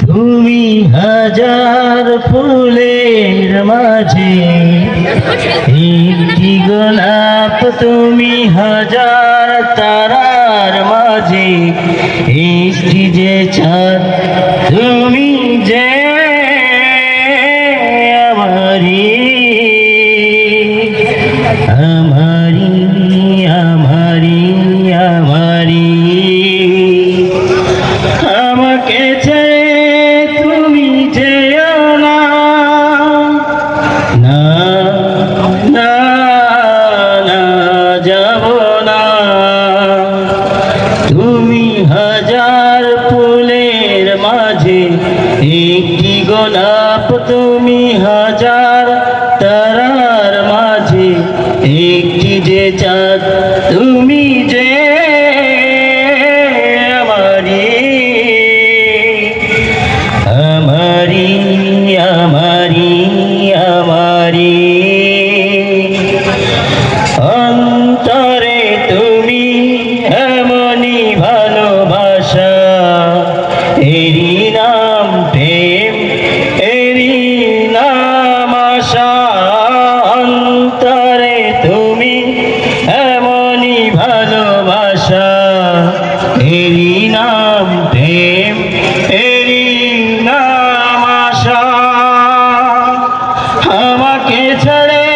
তুমি হাজার ফুলের মাঝে একটি গোলাপ, তুমি হাজার তারার মাঝে একটি যে চাঁদ, তুমি যে আমারি আমারি আমারি আমারি। আমাকে ছেড়ে তুমি যেও না, না না না যাব না। তুমি হাজার ফুলের মাঝে একটি গোলাপ, তুমি হাজার তারার মাঝে একটি যে চাঁদ, তুমি যে আমারি আমারি আমারি আমারি। অন্তরে তুমি এমনি ভালোবাসা, এরি নাম প্রেম, এরি নাম আশা। অন্তরে তুমি এমনি ভালোবাসা, এরি নাম প্রেম, এরি নাম আশা। আমাকে ছেড়ে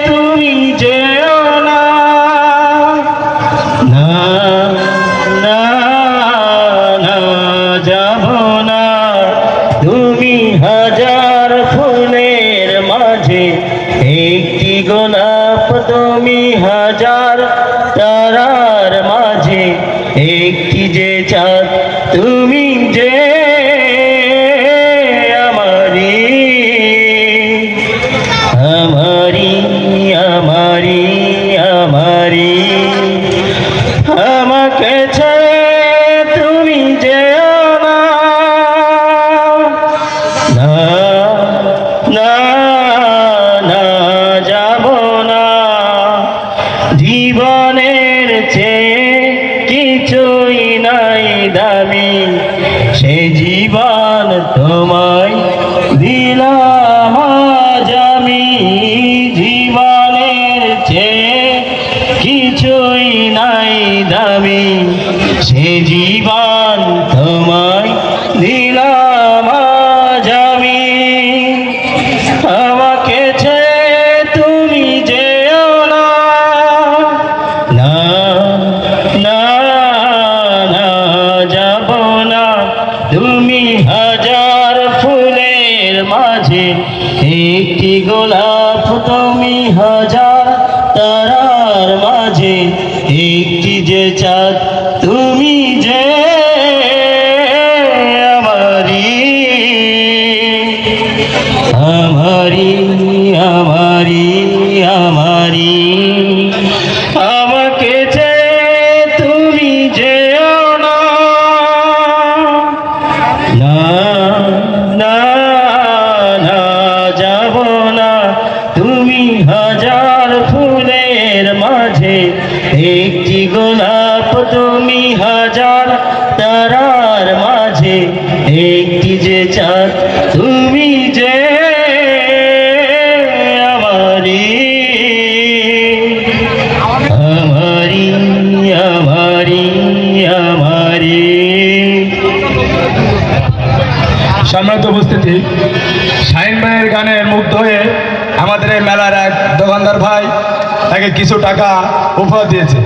তুমি যেও না, না না না যাব না। তুমি হাজার ফুলের মাঝে একটি গোলাপ, তুমি হাজার তারার মাঝে একটি যে চাঁদ, তুমি যে আমারি আমারি আমারি আমারি। আমাকে ছেড়ে তুমি যেও না, না না না যাব না। জীবনের চেয়ে কিছুই নাই দামি, সে জীবন তোমায় দিলাম আজ আমি। জীবনের চেয়ে কিছুই নাই দামি, সে জীবন তোমায় দিলাম আজ আমি। আমাকে ছেড়ে তুমি যেও না, না না না যাব না। তুমি হাজার ফুলের মাঝে একটি গোলাপ, তুমি হাজার তারার মাঝে একটি যে চাঁদ, তুমি যে আমারি আমারি আমারি আমারি। আমাকে ছেড়ে তুমি যেও না, না না না যাব না। তুমি হাজার ফুলের মাঝে একটি গোলাপ, তুমি হাজার তারার মাঝে একটি যে চাঁদ, তুমি যে আমারি আমারি আমারি আমারি। সম্মানিত উপস্থিতি, শাহিন ভাইয়ের গানের মুগ্ধ হয়ে আমাদের এই মেলার এক দোকানদার ভাই তাকে কিছু টাকা উপহার দিয়েছে।